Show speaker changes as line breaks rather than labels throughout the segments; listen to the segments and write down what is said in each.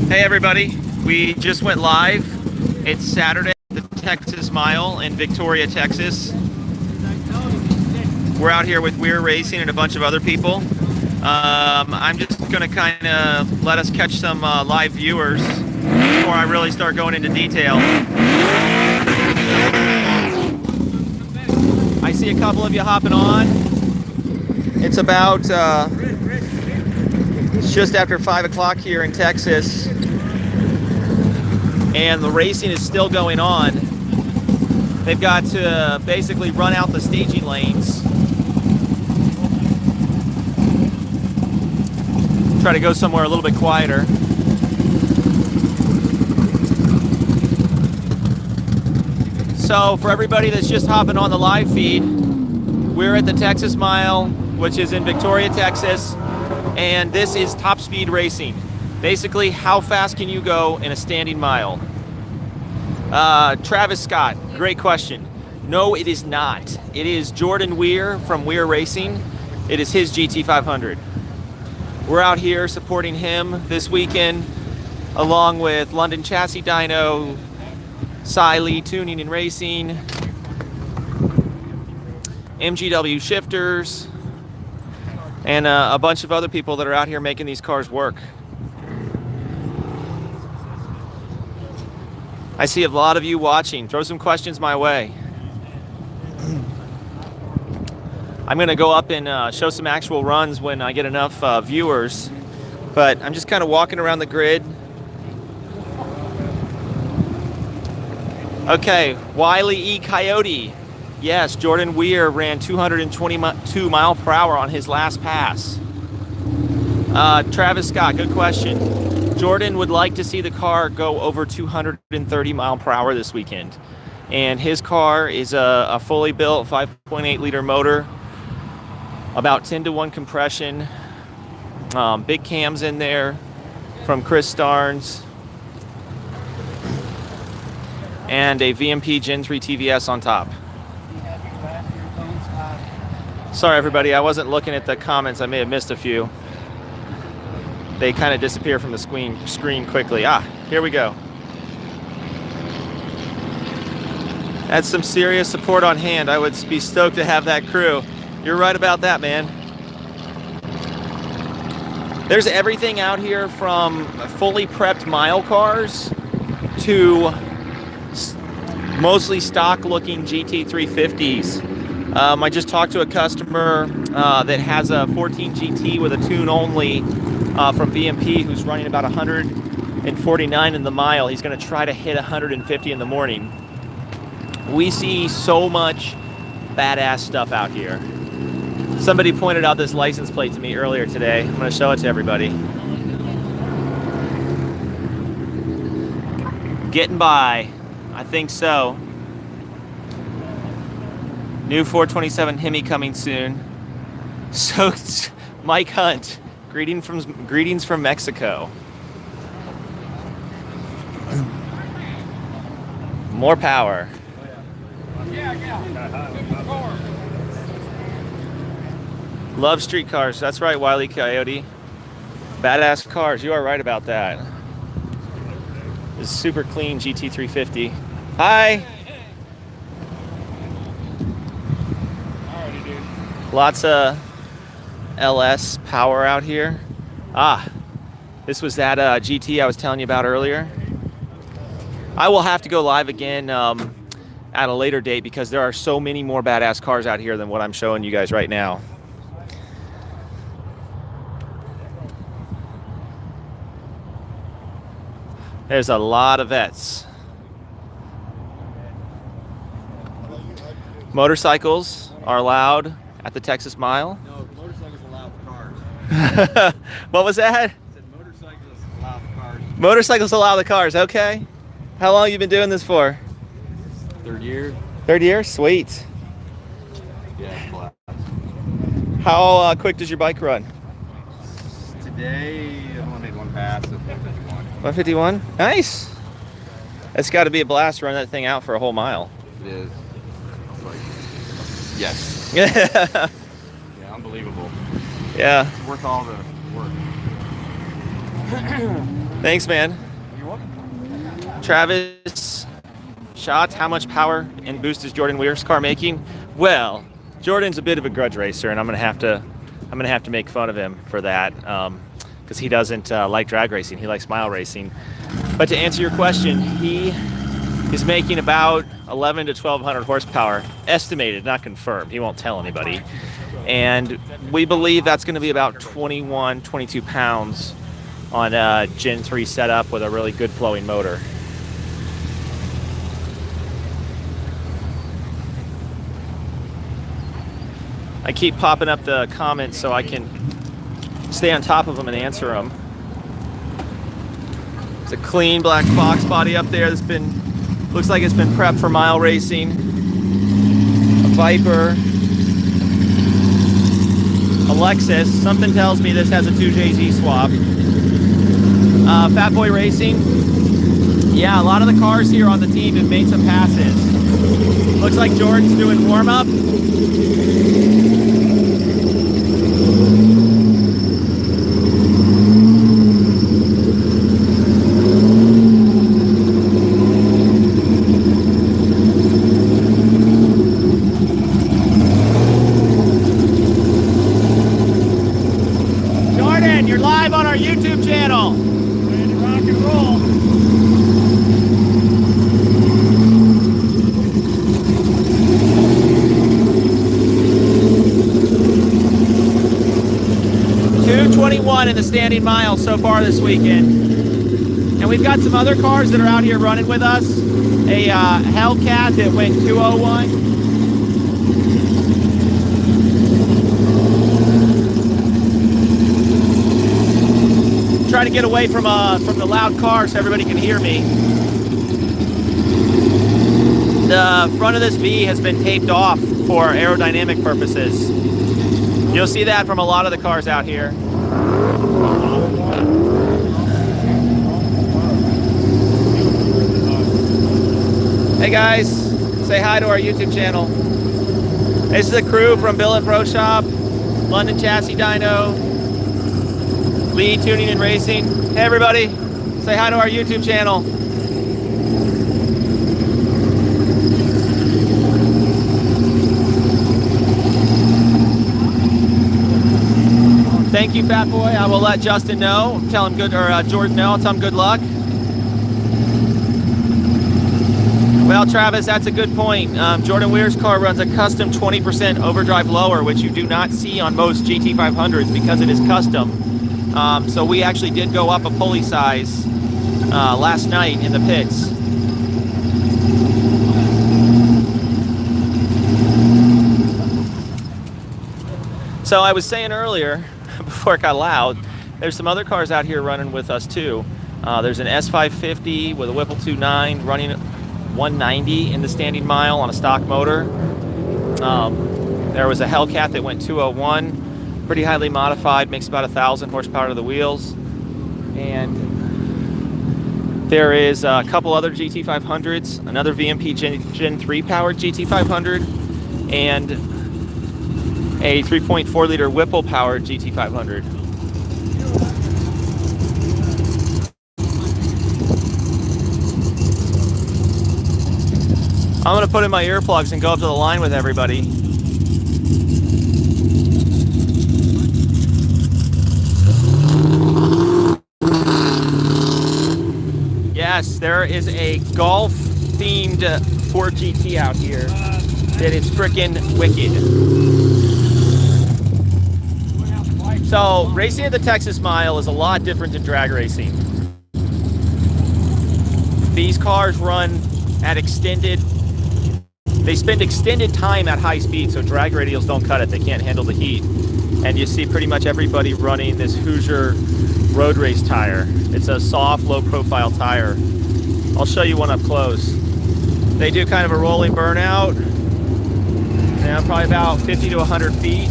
Hey everybody, we just went live. It's Saturday, the Texas Mile in Victoria, Texas. We're out here with Weir Racing and a bunch of other people. I'm just going to kind of let us catch some live viewers before I really start going into detail. I see a couple of you hopping on. It's about it's just after 5 o'clock here in Texas, and the racing is still going on. They've got to basically run out the staging lanes. Try to go somewhere a little bit quieter. So for everybody that's just hopping on the live feed, we're at the Texas Mile, which is in Victoria, Texas, and this is top speed racing. Basically, how fast can you go in a standing mile? Travis Scott, great question. No, it is not. It is Jordan Weir from Weir Racing. It is his GT500. We're out here supporting him this weekend, along with London Chassis Dyno, Siley Tuning and Racing, MGW Shifters, and a bunch of other people that are out here making these cars work. I see a lot of you watching. Throw some questions my way. I'm going to go up and show some actual runs when I get enough viewers, but I'm just kind of walking around the grid. Okay, Wiley E. Coyote. Yes, Jordan Weir ran 222 mile per hour on his last pass. Travis Scott, good question. Jordan would like to see the car go over 230 mile per hour this weekend. And his car is a fully built 5.8 liter motor, about 10-to-1 compression, big cams in there from Chris Starnes, and a VMP Gen3 TVS on top. Sorry everybody, I wasn't looking at the comments. I may have missed a few. They kind of disappear from the screen quickly. Ah, here we go. That's some serious support on hand. I would be stoked to have that crew. You're right about that, man. There's everything out here from fully prepped mile cars to mostly stock looking GT350s. I just talked to a customer that has a 14 GT with a tune only from VMP, who's running about 149 in the mile. He's going to try to hit 150 in the morning. We see so much badass stuff out here. Somebody pointed out this license plate to me earlier today. I'm going to show it to everybody. Getting by. I think so. New 427 Hemi coming soon. So, Mike Hunt, greetings from Mexico. More power. Love street cars. That's right, Wiley Coyote. Badass cars. You are right about that. This is super clean GT350. Hi. Lots of LS power out here. Ah, this was that GT I was telling you about earlier. I will have to go live again at a later date because there are so many more badass cars out here than what I'm showing you guys right now. There's a lot of vets. Motorcycles are allowed at the Texas Mile.
No, motorcycles allow the cars.
What was that?
I said motorcycles allow the cars.
Motorcycles allow the cars, okay. How long have you been doing this for?
Third year.
Third year? Sweet.
Yeah, class.
How quick does your bike run?
Today, I've only made one pass, so 451.
151. Nice. It's got to be a blast to run that thing out for a whole mile.
It is. Like, yes.
Yeah.
Yeah, unbelievable.
Yeah.
It's worth all the work.
Thanks, man.
You're welcome.
Travis, shots. How much power and boost is Jordan Weir's car making? Well, Jordan's a bit of a grudge racer, and I'm gonna have to make fun of him for that, because he doesn't like drag racing. He likes mile racing. But to answer your question, he is making about 11 to 1200 horsepower, estimated, not confirmed. He won't tell anybody. And we believe that's going to be about 21, 22 pounds on a Gen 3 setup with a really good flowing motor. I keep popping up the comments so I can stay on top of them and answer them. It's a clean black box body up there that's been, looks like it's been prepped for mile racing. A Viper. A Lexus. Something tells me this has a 2JZ swap. Fat Boy Racing. Yeah, a lot of the cars here on the team have made some passes. Looks like Jordan's doing warm-up. Jordan, you're live on our YouTube channel. Ready to rock and roll. .221 in the standing mile so far this weekend. And we've got some other cars that are out here running with us. A Hellcat that went 201. Trying to get away from the loud car so everybody can hear me. The front of this V has been taped off for aerodynamic purposes. You'll see that from a lot of the cars out here. Hey guys, say hi to our YouTube channel. This is the crew from Bill and Pro Shop, London Chassis Dyno, Lee Tuning and Racing. Hey everybody, say hi to our YouTube channel. Thank you, Fat Boy. I will let Justin know. Tell him good, or Jordan know. I'll tell him good luck. Well, Travis, that's a good point. Jordan Weir's car runs a custom 20% overdrive lower, which you do not see on most GT500s because it is custom. So we actually did go up a pulley size last night in the pits. So I was saying earlier, before it got loud, there's some other cars out here running with us too. There's an S550 with a Whipple 2.9 running 190 in the standing mile on a stock motor. There was a Hellcat that went 201, pretty highly modified, makes about 1,000 horsepower to the wheels. And there is a couple other GT500s, another VMP Gen3 powered GT500, and a 3.4 liter Whipple powered GT500. I'm gonna put in my earplugs and go up to the line with everybody. Yes, there is a golf themed Ford GT out here that is frickin' wicked. So racing at the Texas Mile is a lot different than drag racing. These cars run at they spend extended time at high speed, so drag radials don't cut it. They can't handle the heat. And you see pretty much everybody running this Hoosier road race tire. It's a soft, low profile tire. I'll show you one up close. They do kind of a rolling burnout. Now probably about 50 to 100 feet.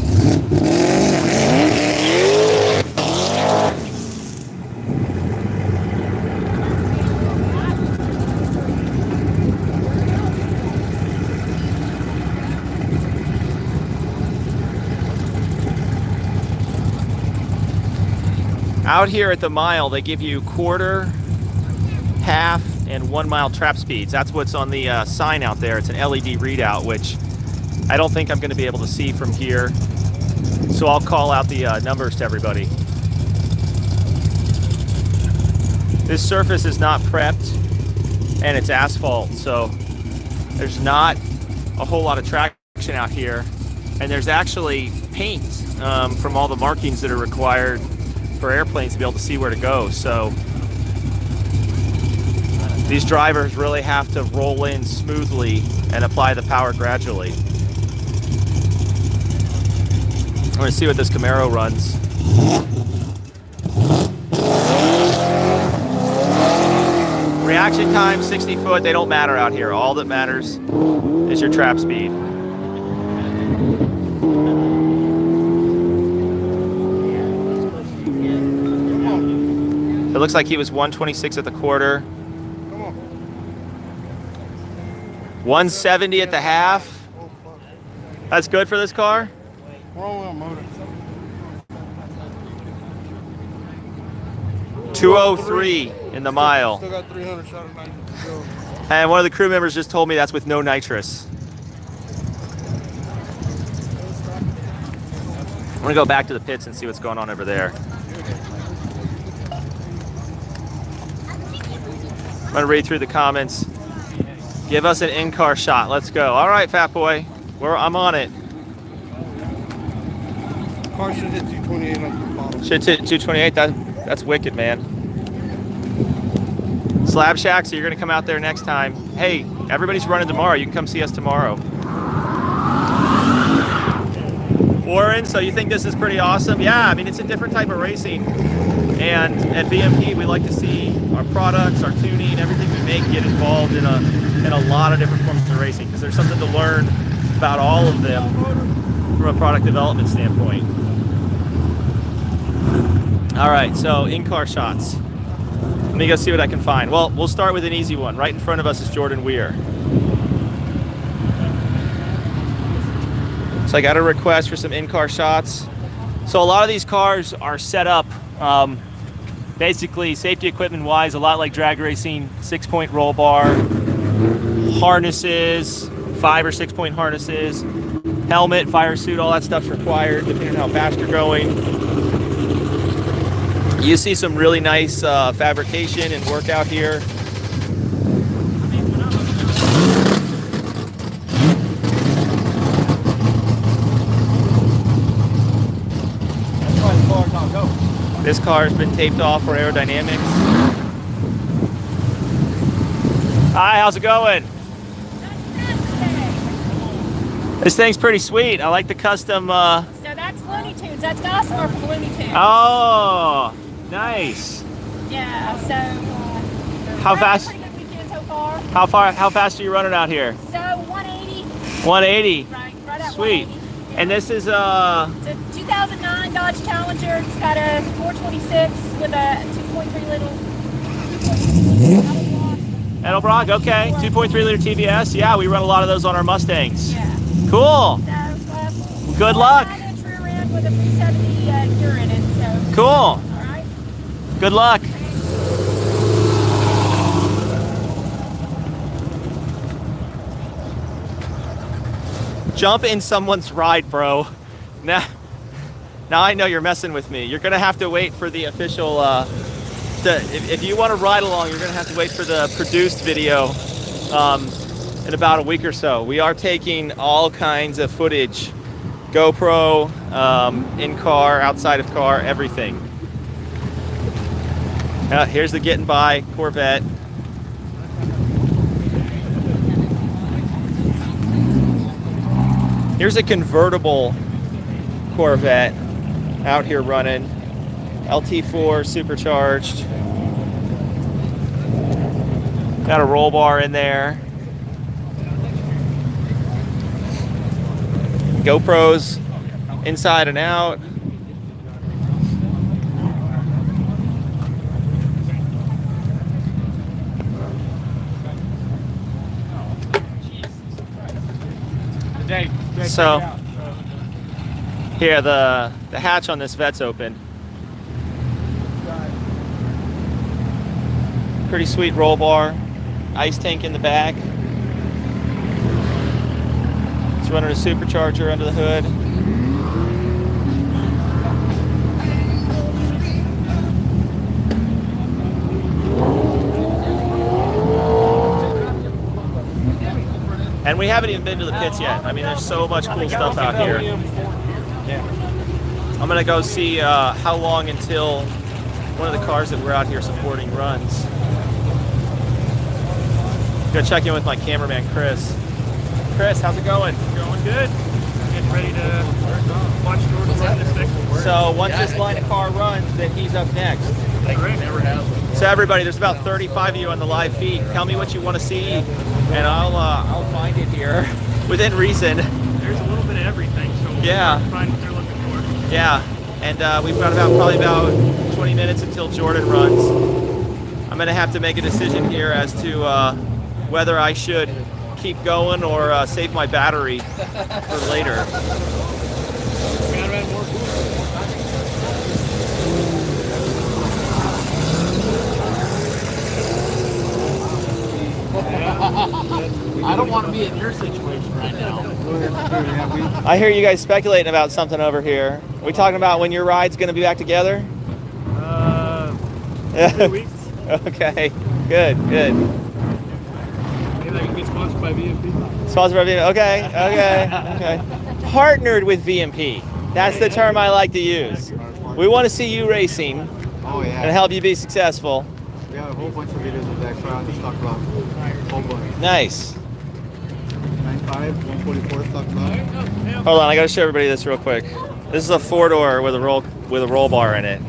Out here at the mile, they give you quarter, half, and 1 mile trap speeds. That's what's on the sign out there. It's an LED readout, which I don't think I'm going to be able to see from here. So I'll call out the numbers to everybody. This surface is not prepped and it's asphalt, so there's not a whole lot of traction out here. And there's actually paint from all the markings that are required for airplanes to be able to see where to go. So these drivers really have to roll in smoothly and apply the power gradually. I'm going to see what this Camaro runs. Reaction time, 60 foot, they don't matter out here. All that matters is your trap speed. It looks like he was 126 at the quarter. 170 at the half. That's good for this car?
Wrong wheel motor.
203 in the mile.
Still got 300 shot of nitrous to go.
And one of the crew members just told me that's with no nitrous. I'm gonna go back to the pits and see what's going on over there. I'm gonna read through the comments. Give us an in-car shot. Let's go. All right, fat boy. I'm on it.
Car should hit 228 on the bottom.
Should hit 228. That's wicked, man. Slab Shack, so you're gonna come out there next time. Hey, everybody's running tomorrow. You can come see us tomorrow. Warren, so you think this is pretty awesome? Yeah, I mean, it's a different type of racing. And at VMP, we like to see our products, our tuning, everything we make get involved in a lot of different forms of racing, because there's something to learn about all of them from a product development standpoint. All right, so in-car shots. Let me go see what I can find. Well, we'll start with an easy one. Right in front of us is Jordan Weir. So I got a request for some in-car shots. So a lot of these cars are set up basically safety equipment wise, a lot like drag racing, 6-point roll bar, harnesses, 5 or 6-point harnesses, helmet, fire suit, all that stuff's required depending on how fast you're going. You see some really nice fabrication and work out here. This car has been taped off for aerodynamics. Hi, how's it going? This thing's pretty sweet. I like the custom.
So that's Looney Tunes. That's Gossamer from Looney Tunes.
Oh, nice.
Yeah. So.
How fast?
Pretty good weekend so far.
How fast are you running out here?
So 180.
180.
Right at
Sweet.
180.
And this is
It's a 2009 Dodge Challenger. It's got a 426 with a 2.3 liter.
Edelbrock, okay. 2.3 liter TVS. Yeah, we run a lot of those on our Mustangs.
Yeah.
Cool.
So,
Good luck.
9-inch rear end with a 370 gear in it. So.
Cool.
All right.
Good luck. Jump in someone's ride, bro. Now I know you're messing with me. You're gonna have to wait for the official. If you want to ride along, you're gonna have to wait for the produced video in about a week or so. We are taking all kinds of footage, GoPro, in car, outside of car, everything. Here's the getting by Corvette. Here's a convertible Corvette out here running. LT4 supercharged. Got a roll bar in there. GoPros inside and out. So here the hatch on this Vette's open. Pretty sweet roll bar. Ice tank in the back. It's running a supercharger under the hood. And we haven't even been to the pits yet. I mean, there's so much cool stuff out here. I'm gonna go see how long until one of the cars that we're out here supporting runs. Go check in with my cameraman, Chris. Chris, how's it going?
Going good. Getting ready to watch Jordan run this next one.
So once this line of car runs, then he's up next.
Never has.
So everybody, there's about 35 of you on the live feed. Tell me what you want to see, and I'll find it here within reason.
There's a little bit of everything, so we'll find what they're looking for.
Yeah, and we've got probably about 20 minutes until Jordan runs. I'm gonna have to make a decision here as to whether I should keep going or save my battery for later.
I don't want to be in your situation right now.
I hear you guys speculating about something over here. Are we talking about when your ride's gonna be back together?
2 weeks.
Okay, good.
Maybe I can get sponsored by VMP.
Sponsored by VMP. Okay. Partnered with VMP. That's the term I like to use. We want to see you racing and help you be successful.
We have a whole bunch of videos of that crowd to talk about. Whole bunch.
Nice.
95, 144 stock about.
Hold on, I got to show everybody this real quick. This is a 4-door with a roll bar in it.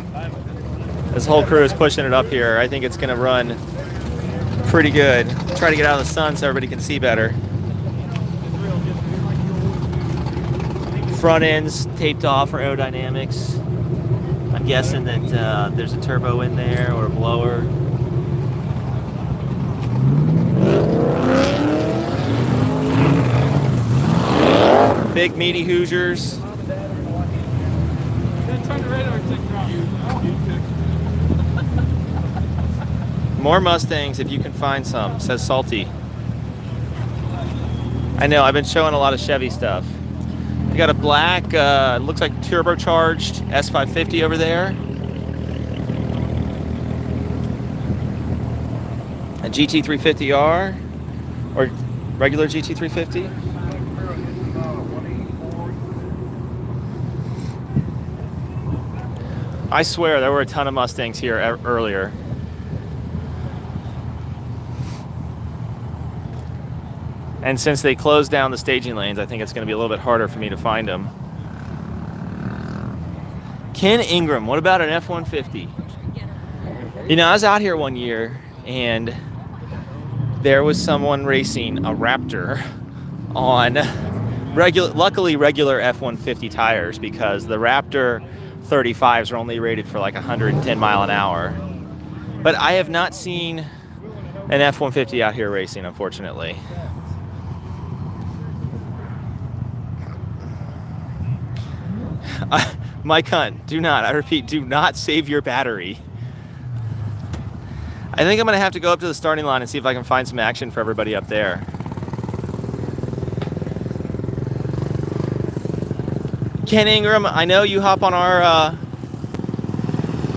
This whole crew is pushing it up here. I think it's going to run pretty good. Try to get out of the sun so everybody can see better. Front end's taped off for aerodynamics. I'm guessing that there's a turbo in there or a blower. Big meaty Hoosiers. More Mustangs if you can find some, says Salty. I know, I've been showing a lot of Chevy stuff. You got a black, looks like turbocharged S550 over there. A GT350R, or regular GT350. I swear there were a ton of Mustangs here earlier. And since they closed down the staging lanes, I think it's going to be a little bit harder for me to find them. Ken Ingram, what about an F-150? You know, I was out here one year, and there was someone racing a Raptor on luckily regular F-150 tires, because the Raptor 35s are only rated for like 110 mile an hour. But I have not seen an F-150 out here racing, unfortunately. Mike Hunt, do not, I repeat, do not save your battery. I think I'm going to have to go up to the starting line and see if I can find some action for everybody up there. Ken Ingram, I know you hop on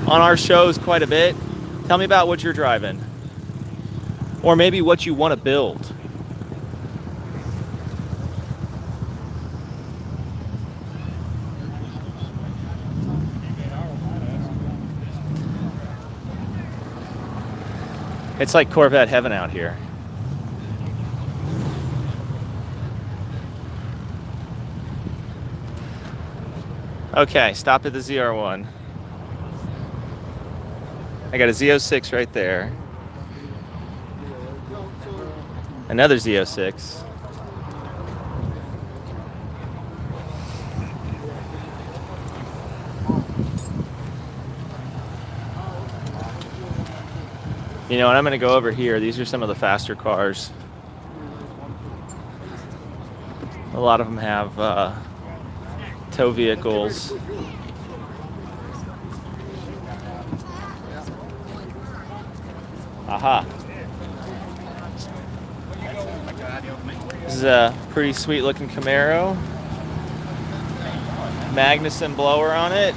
our shows quite a bit. Tell me about what you're driving, or maybe what you want to build. It's like Corvette heaven out here. Okay, stop at the ZR1. I got a Z06 right there. Another Z06. You know, and I'm going to go over here. These are some of the faster cars. A lot of them have tow vehicles. Aha. This is a pretty sweet looking Camaro. Magnuson blower on it.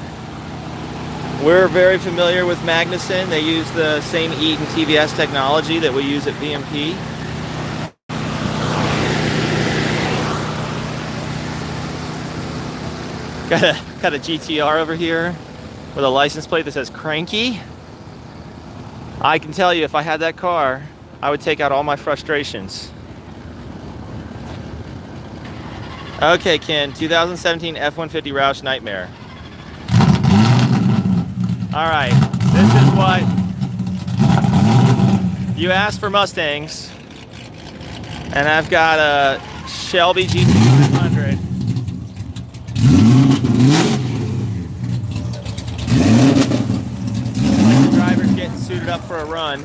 We're very familiar with Magnuson. They use the same Eaton TVS technology that we use at VMP. Got a GTR over here with a license plate that says Cranky. I can tell you, if I had that car, I would take out all my frustrations. Okay, Ken, 2017 F-150 Roush Nightmare. All right, this is what you asked for. Mustangs, and I've got a Shelby GT500. Like the driver's getting suited up for a run.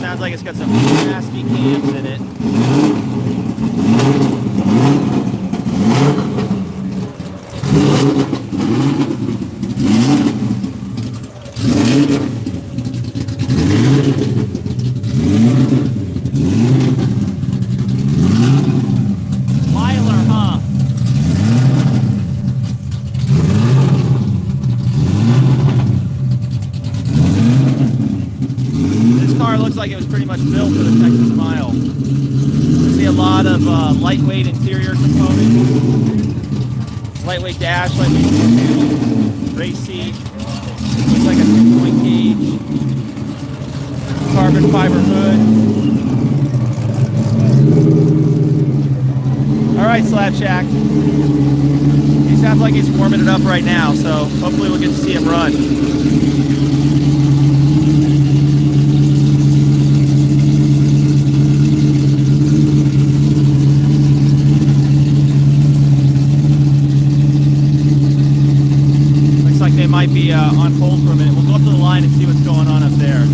Sounds like it's got some nasty cams in it. Miler, huh? This car looks like it was pretty much built for the Texas Mile. I see a lot of lightweight interior components. Lightweight dash, lightweight race seat. Looks like a 2-point gauge. Carbon fiber hood. Alright, Slab Shack. He sounds like he's warming it up right now, so hopefully we'll get to see him run. Looks like they might be on hold for a minute. We'll go up to the line and see what's going on up there.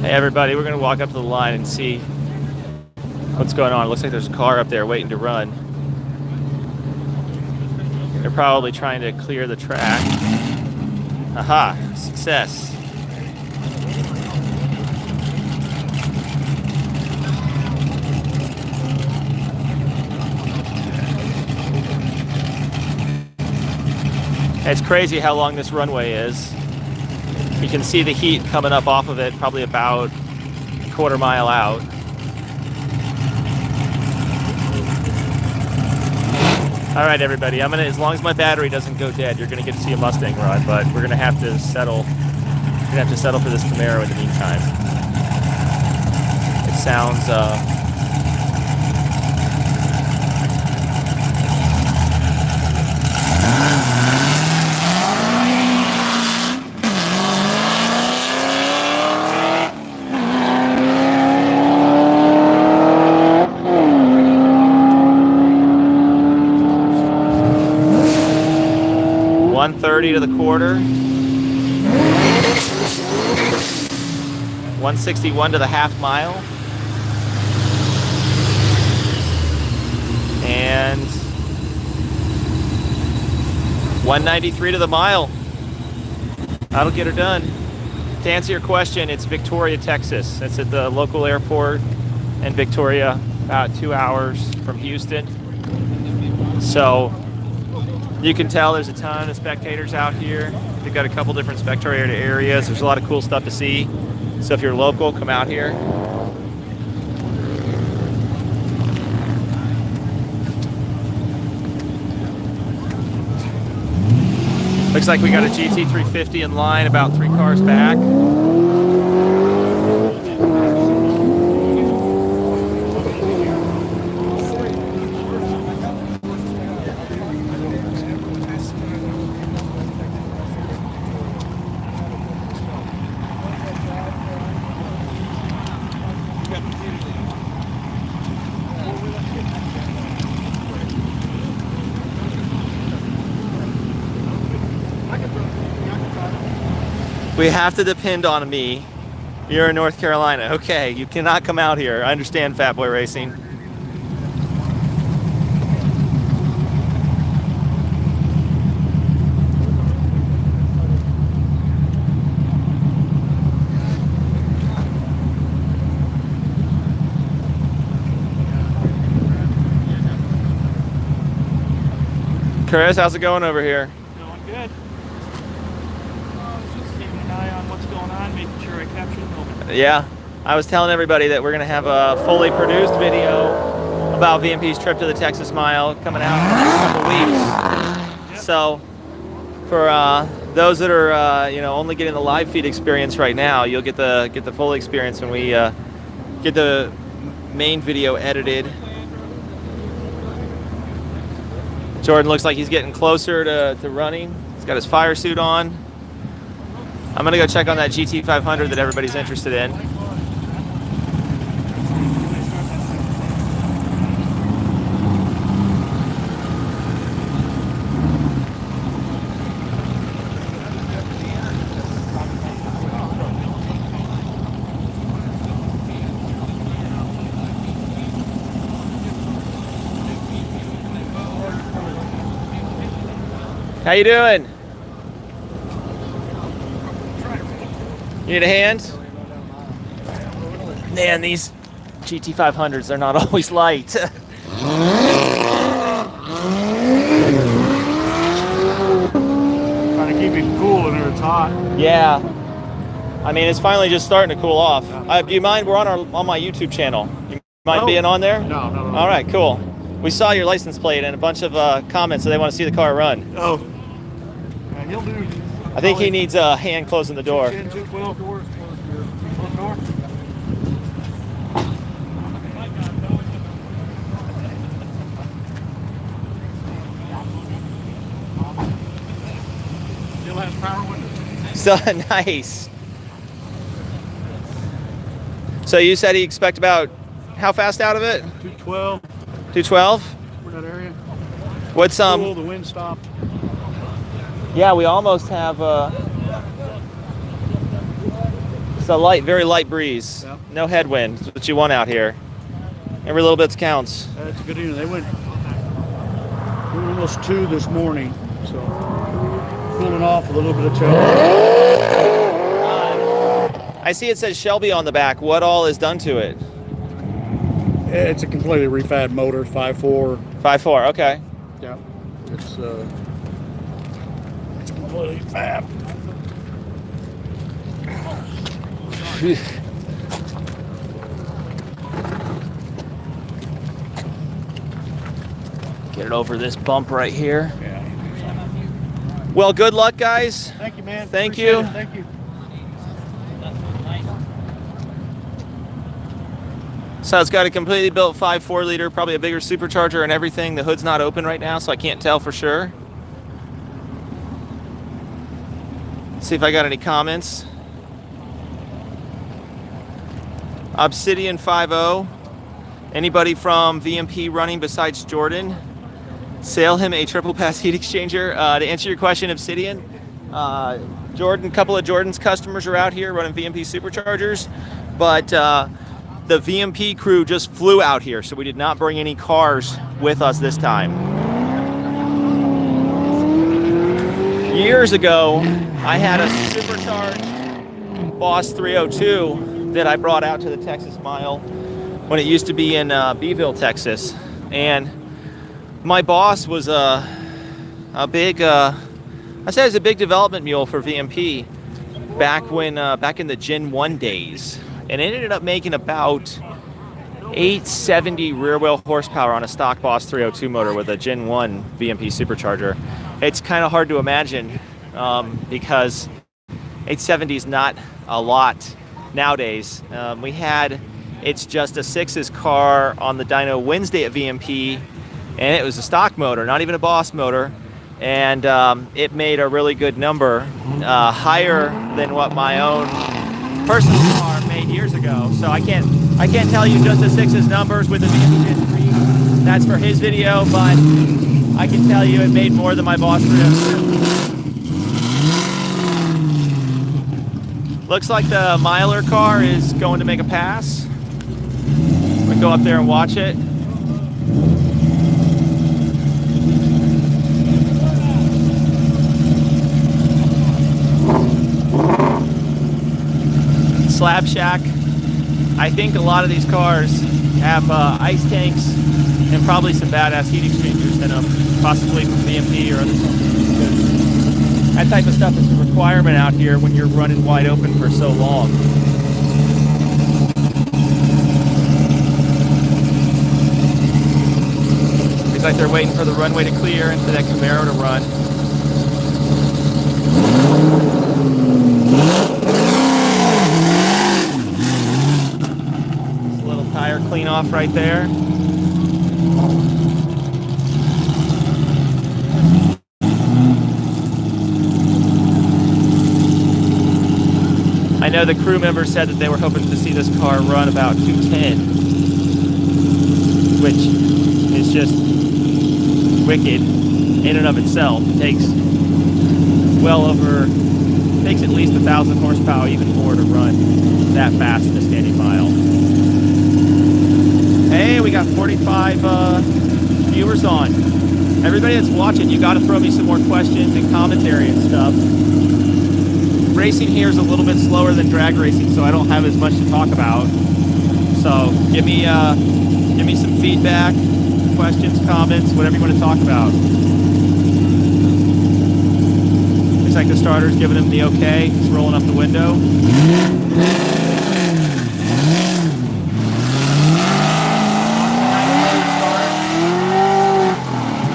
Hey everybody, we're going to walk up to the line and see what's going on. It looks like there's a car up there waiting to run. They're probably trying to clear the track. Aha, success. It's crazy how long this runway is. You can see the heat coming up off of it, probably about a quarter mile out. All right, everybody. As long as my battery doesn't go dead, you're gonna get to see a Mustang run, but we're gonna have to settle. We're gonna have to settle for this Camaro in the meantime. It sounds. 130 to the quarter. 161 to the half mile. And 193 to the mile. That'll get her done. To answer your question, it's Victoria, Texas. It's at the local airport in Victoria, about 2 hours from Houston. So you can tell there's a ton of spectators out here. They've got a couple different spectator areas. There's a lot of cool stuff to see. So if you're local, come out here. Looks like we got a GT350 in line about 3 cars back. We have to depend on me. You're in North Carolina. Okay, you cannot come out here. I understand, Fat Boy Racing. Chris, how's it going over here?
Going good. Just keeping an eye on what's going on, making sure I capture the moment.
Yeah, I was telling everybody that we're going to have a fully produced video about VMP's trip to the Texas Mile coming out in the next couple weeks.
Yep.
So, for those that are only getting the live feed experience right now, you'll get the full experience when we get the main video edited. Jordan looks like he's getting closer to running. He's got his fire suit on. I'm gonna go check on that GT500 that everybody's interested in. How you doing? You need a hand? Man, these GT500s, they're not always light.
Trying to keep it cool when it's hot.
Yeah. I mean, it's finally just starting to cool off. Do you mind? We're on my YouTube channel. You mind being on there?
No.
All right, cool. We saw your license plate and a bunch of comments, so they want to see the car run.
Oh. He'll do.
I think he needs a hand closing the door.
210, 212 doors. Close the door. Still has power windows.
So nice. So you said he expect about how fast out of it?
212.
212?
We're in that area.
What's
Cool, the wind stopped.
Yeah, we almost have it's a light, very light breeze.
Yep.
No headwind. That's what you want out here. Every little bit counts.
That's a good evening. They were almost 2 this morning, so cooling off with a little bit of tail.
I see it says Shelby on the back. What all is done to it?
It's a completely refab motor, 5.4.
5.4, okay.
Yeah, it's completely fab.
Get it over this bump right here.
Yeah.
Well, good luck, guys.
Thank you, man.
Thank
Appreciate
you.
it. Thank you.
So it's got a completely built 5.4 liter, probably a bigger supercharger and everything. The hood's not open right now, so I can't tell for sure. See if I got any comments. Obsidian 5.0. Anybody from VMP running besides Jordan? Sell him a triple pass heat exchanger. To answer your question, Obsidian, Jordan, a couple of Jordan's customers are out here running VMP superchargers, but the VMP crew just flew out here, so we did not bring any cars with us this time. Years ago, I had a supercharged Boss 302 that I brought out to the Texas Mile when it used to be in Beeville, Texas. And my Boss was a big, I said it was a big development mule for VMP back in the Gen 1 days. And it ended up making about 870 rear wheel horsepower on a stock Boss 302 motor with a Gen 1 VMP supercharger. It's kind of hard to imagine because 870 is not a lot nowadays. It's just a Sixes car on the dyno Wednesday at VMP, and it was a stock motor, not even a Boss motor. And it made a really good number, higher than what my own personal car made years years ago, so I can't tell you just the 6's numbers with the VMP Gen3. That's for his video, but I can tell you it made more than my Boss 302. Looks like the miler car is going to make a pass. We go up there and watch it. Slab Shack. I think a lot of these cars have ice tanks and probably some badass heat exchangers in them, possibly from VMP or other companies. That type of stuff is a requirement out here when you're running wide open for so long. Looks like they're waiting for the runway to clear and for that Camaro to run. Tire clean off right there. I know the crew member said that they were hoping to see this car run about 210, which is just wicked in and of itself. It takes at least 1,000 horsepower, even more, to run that fast in a standing mile. Hey, we got 45 viewers on. Everybody that's watching, you got to throw me some more questions and commentary and stuff. Racing here is a little bit slower than drag racing, so I don't have as much to talk about. So give me some feedback, questions, comments, whatever you want to talk about. Looks like the starter's giving him the okay. He's rolling up the window.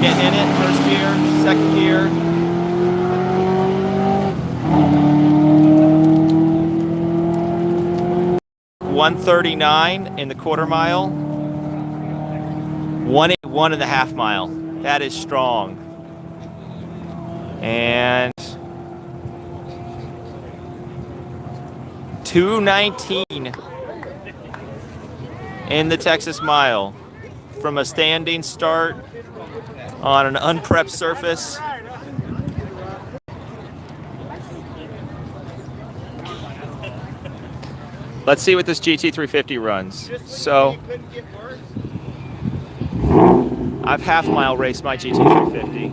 Getting in it, first gear, second gear. $139 in the quarter mile. 181 in the half mile. That is strong. And 219 in the Texas mile from a standing start on an unprepped surface. Let's see what this GT350 runs. So I've half mile raced my GT350.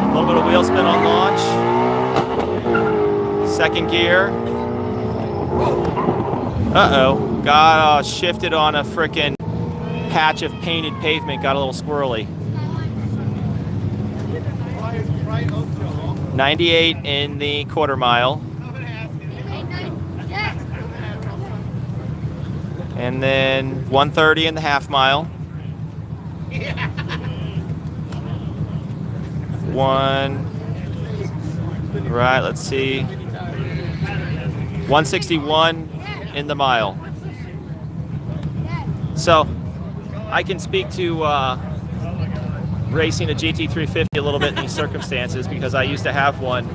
A little bit of wheel spin on launch. Second gear. Uh-oh, got shifted on a frickin' patch of painted pavement, got a little squirrely. 98 in the quarter mile. And then 130 in the half mile. Right, let's see. 161 in the mile. So I can speak to racing a GT350 a little bit in these circumstances because I used to have one.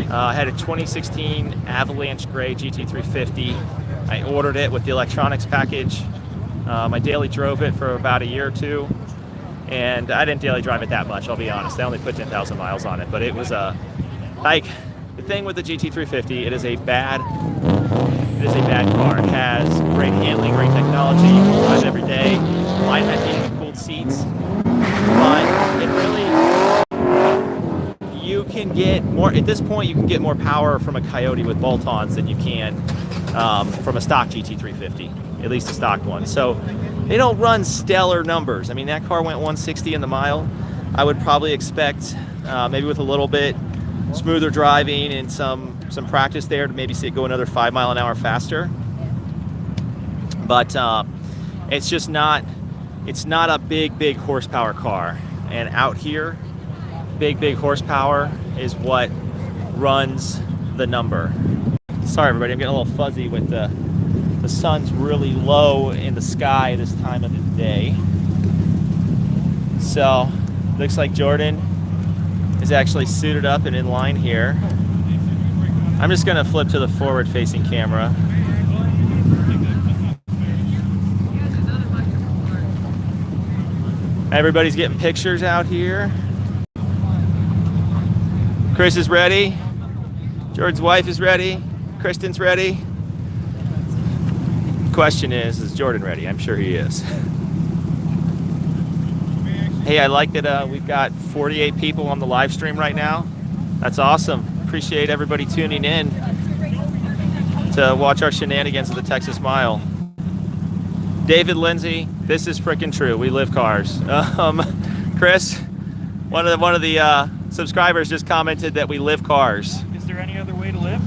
I had a 2016 Avalanche Gray GT350. I ordered it with the electronics package. I daily drove it for about a year or two, and I didn't daily drive it that much, I'll be honest. I only put 10,000 miles on it, but it was like the thing with the GT350, it is a bad car. It has great handling, great technology. You can drive it every day. Mine had heated and cooled seats, but it really, you can get more, at this point you can get more power from a Coyote with bolt-ons than you can from a stock GT350, at least a stock one. So they don't run stellar numbers. I mean, that car went 160 in the mile. I would probably expect maybe with a little bit smoother driving and some practice there to maybe see it go another 5 mile an hour faster. But it's just not, it's not a big horsepower car. And out here, big horsepower is what runs the number. Sorry everybody, I'm getting a little fuzzy with the sun's really low in the sky this time of the day. So looks like Jordan is actually suited up and in line here. I'm just gonna flip to the forward-facing camera. Everybody's getting pictures out here. Chris is ready. George's wife is ready. Kristen's ready. Question is Jordan ready? I'm sure he is. Hey, I like that we've got 48 people on the live stream right now. That's awesome. Appreciate everybody tuning in to watch our shenanigans of the Texas Mile. David Lindsay, this is freaking true. We live cars. Chris, one of the subscribers just commented that we live cars.
Is there any other way to live?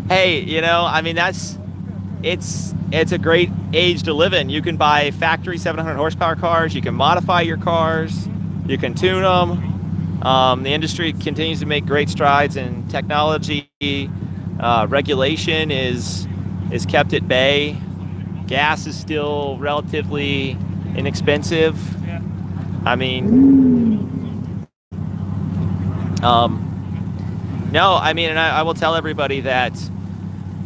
Hey, you know, I mean, it's a great age to live in. You can buy factory 700 horsepower cars. You can modify your cars. You can tune them. The industry continues to make great strides in technology. Regulation is kept at bay. Gas is still relatively inexpensive.
Yeah.
I mean, no, I mean, and I will tell everybody that,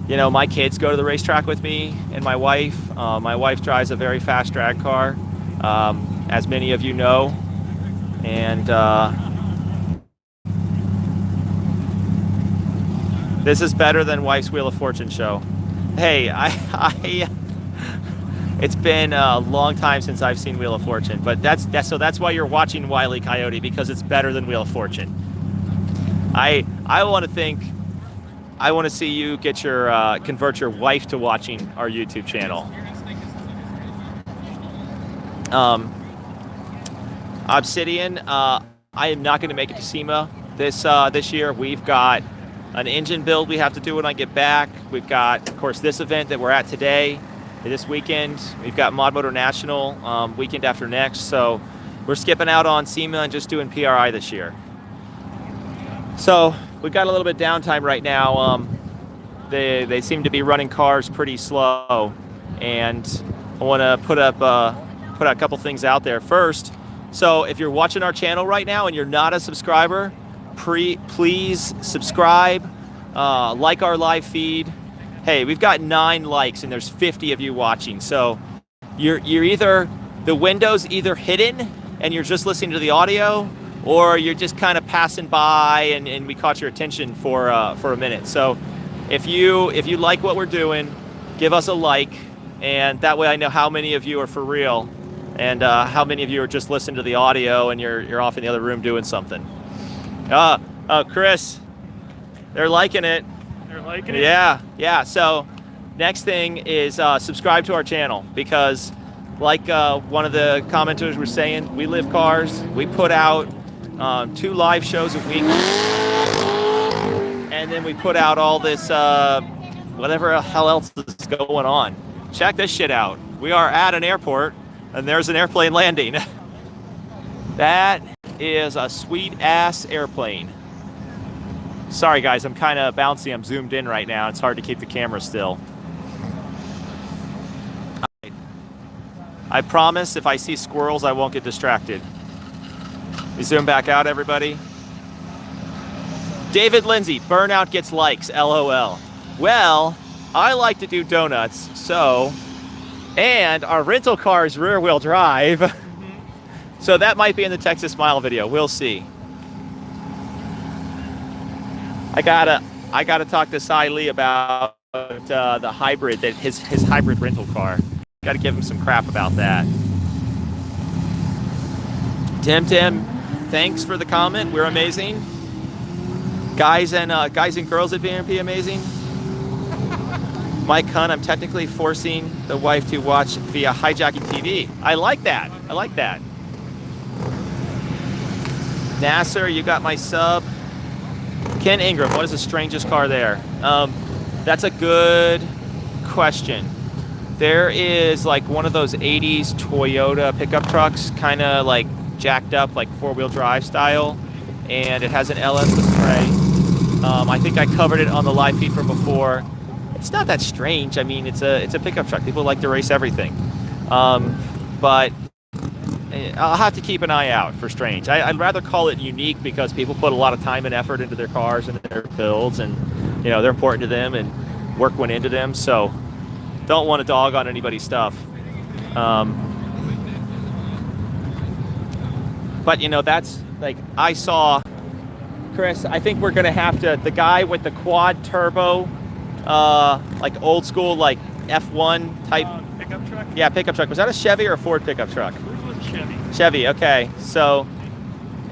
you know, my kids go to the racetrack with me and my wife. My wife drives a very fast drag car, as many of you know. And this is better than Wife's Wheel of Fortune show. Hey, it's been a long time since I've seen Wheel of Fortune, but that's why you're watching Wile E. Coyote, because it's better than Wheel of Fortune. I want to see you get your convert your wife to watching our YouTube channel. Obsidian, I am not going to make it to SEMA this year. We've got an engine build we have to do when I get back. We've got, of course, this event that we're at today, this weekend. We've got Mod Moto National weekend after next. So we're skipping out on SEMA and just doing PRI this year. So we've got a little bit of downtime right now. They seem to be running cars pretty slow, and I want to put out a couple things out there first. So if you're watching our channel right now and you're not a subscriber, please subscribe, like our live feed. Hey, we've got 9 likes and there's 50 of you watching. So you're either, the window's either hidden and you're just listening to the audio, or you're just kind of passing by and we caught your attention for a minute. So if you like what we're doing, give us a like, and that way I know how many of you are for real and how many of you are just listening to the audio and you're off in the other room doing something. Oh, Chris, they're liking it.
They're liking it?
Yeah. So next thing is subscribe to our channel, because like one of the commenters were saying, we live cars. We put out 2 live shows a week, and then we put out all this whatever the hell else is going on. Check this shit out. We are at an airport and there's an airplane landing. That is a sweet ass airplane. Sorry guys, I'm kind of bouncy. I'm zoomed in right now. It's hard to keep the camera still. I promise if I see squirrels, I won't get distracted. We zoom back out, everybody. David Lindsay, Burnout gets likes, LOL. Well, I like to do donuts, so, and our rental car is rear wheel drive. So that might be in the Texas Mile video. We'll see. I gotta talk to Cy Lee about the hybrid, that his hybrid rental car. Got to give him some crap about that. Tim, thanks for the comment. We're amazing. Guys and girls at VMP amazing. Mike Hunt, I'm technically forcing the wife to watch via hijacking TV. I like that. Nasser, you got my sub. Ken Ingram, what is the strangest car there? That's a good question. There is like one of those 80s Toyota pickup trucks, kind of like jacked up, like 4-wheel drive style, and it has an LS display. I think I covered it on the live feed from before. It's not that strange. I mean, it's a pickup truck. People like to race everything. But I'll have to keep an eye out for Strange. I'd rather call it unique because people put a lot of time and effort into their cars and their builds, and you know they're important to them and work went into them. So don't want to dog on anybody's stuff. But you know that's like I saw, Chris. I think we're gonna have to the guy with the quad turbo, like old school like F1 type.
Pickup truck?
Yeah, pickup truck. Was that a Chevy or a Ford pickup truck?
It was a Chevy.
Chevy, okay. So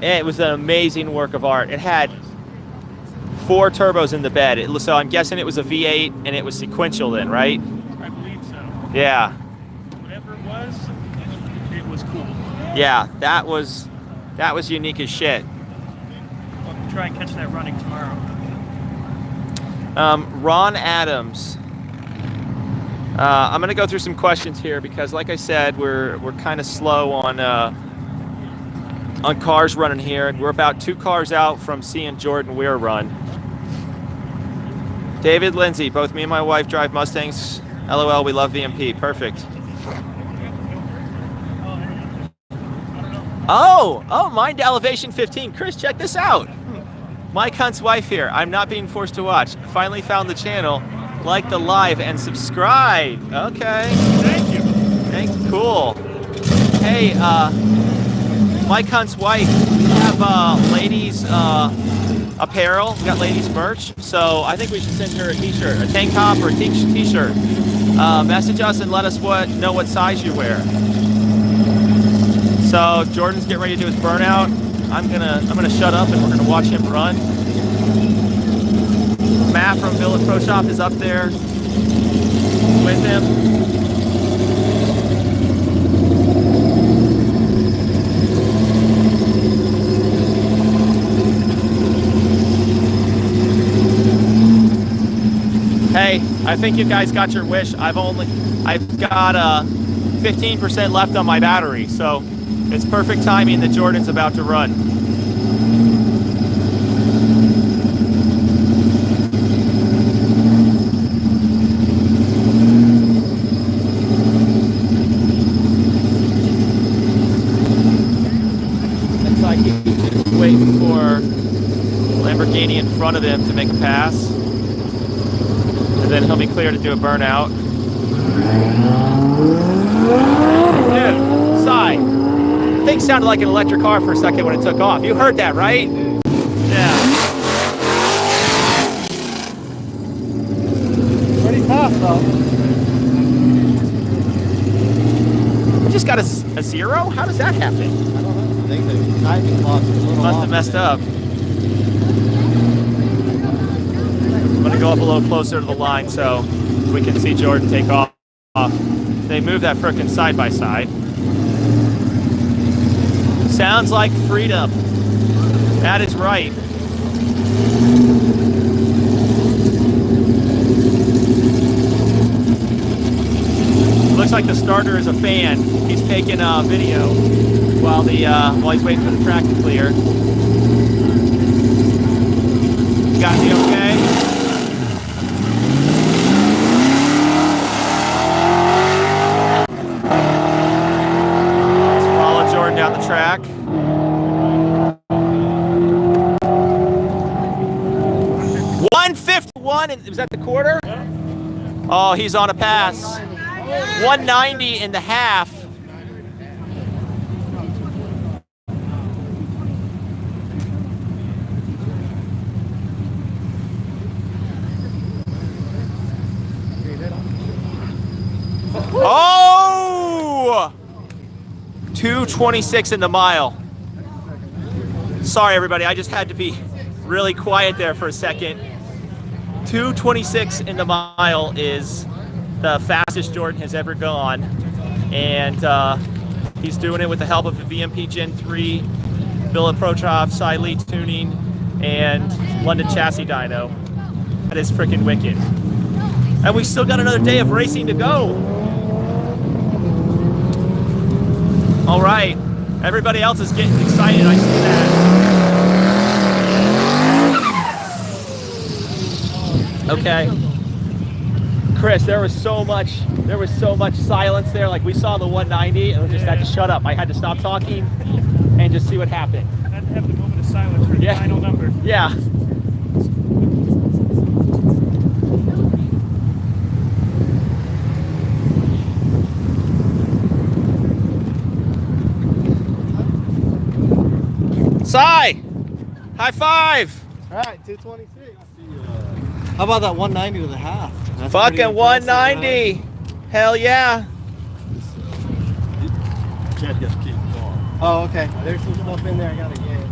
it was an amazing work of art. It had 4 turbos in the bed. So I'm guessing it was a V8 and it was sequential then, right?
I believe so.
Yeah.
Whatever it was cool.
Yeah, that was unique as shit.
I'll try and catch that running tomorrow.
Ron Adams. I'm gonna go through some questions here because, like I said, we're kind of slow on cars running here, and we're about 2 cars out from seeing Jordan Weir run. David Lindsay, both me and my wife drive Mustangs. LOL, we love VMP. Perfect. Oh, Mind Elevation 15. Chris, check this out. Mike Hunt's wife here. I'm not being forced to watch. Finally found the channel. Like the live and subscribe. Okay.
Thank you.
Cool. Hey, Mike Hunt's wife, we have ladies apparel. We got ladies merch. So I think we should send her a t-shirt, a tank top or a t-shirt. Message us and let us know what size you wear. So Jordan's getting ready to do his burnout. I'm gonna shut up and we're gonna watch him run. Matt from Villa Pro Shop is up there with him. Hey, I think you guys got your wish. I've got 15% left on my battery, so it's perfect timing that Jordan's about to run. Looks like he's just waiting for Lamborghini in front of him to make a pass. And then he'll be clear to do a burnout. Dude, sigh. Thing sounded like an electric car for a second when it took off. You heard that, right? Yeah.
Pretty tough, though.
We just got a 0? How does that happen?
I don't know. I think the timing clock's a little
Must
off.
have messed up. I'm gonna go up a little closer to the line so we can see Jordan take off. They move that frickin' side by side. Sounds like freedom. That is right. Looks like the starter is a fan. He's taking a video while he's waiting for the track to clear. Got me okay? Let's follow Jordan down the track. Was that the quarter? Oh, he's on a pass. 190 in the half. Oh! 226 in the mile. Sorry, everybody. I just had to be really quiet there for a second. 226 in the mile is the fastest Jordan has ever gone. And he's doing it with the help of the VMP Gen3, Villa Pro Shop, side lead tuning, and London chassis dyno. That is freaking wicked. And we still got another day of racing to go. All right, everybody else is getting excited, I see that. Okay. Chris, there was so much silence there. Like we saw the 190 and we just had to shut up. I had to stop talking and just see what happened.
I had to have the moment of silence for the
Yeah.
final number.
Yeah. Cy! High five!
All right, 226. How about that 190 to the half? That's
Fucking
pretty impressive,
190! Hell yeah!
Can't just keep going. Oh, okay. There's some stuff in there I gotta get.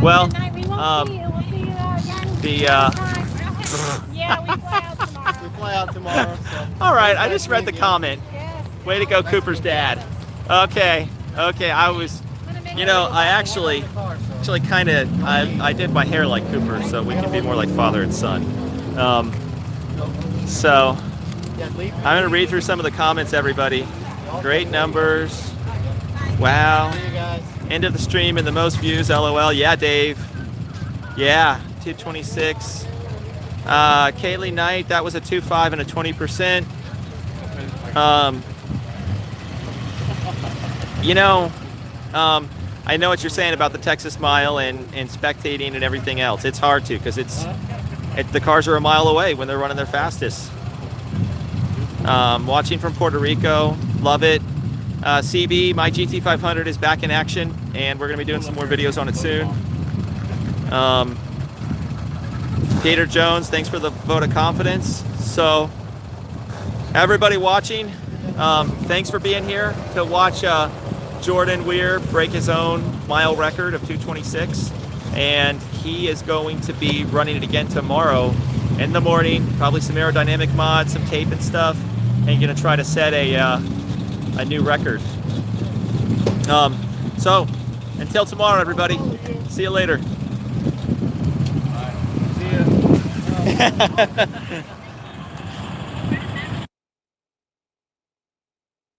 Well,
Tonight we won't
um,
see you. We'll see you again.
the,
Yeah, we fly out tomorrow.
We fly out tomorrow, so.
All right, I just read the comment.
Yes.
Way to go, Cooper's dad. Okay, I was, you know, I actually kind of, I did my hair like Cooper, so we can be more like father and son. So, I'm going to read through some of the comments, everybody. Great numbers. Wow.
See you guys.
End of the stream and the most views, LOL. Yeah, Dave. Yeah, 226. Kaylee Knight, that was a 2.5 and a 20%. You know, I know what you're saying about the Texas Mile and spectating and everything else. It's hard to because the cars are a mile away when they're running their fastest. Watching from Puerto Rico, love it. CB, my GT500 is back in action, and we're going to be doing some more videos on it soon. Peter Jones, thanks for the vote of confidence. So, everybody watching, thanks for being here to watch Jordan Weir break his own mile record of 226, and he is going to be running it again tomorrow in the morning, probably some aerodynamic mods, some tape and stuff, and going to try to set a new record. So, until tomorrow, everybody. See you later.
See ya.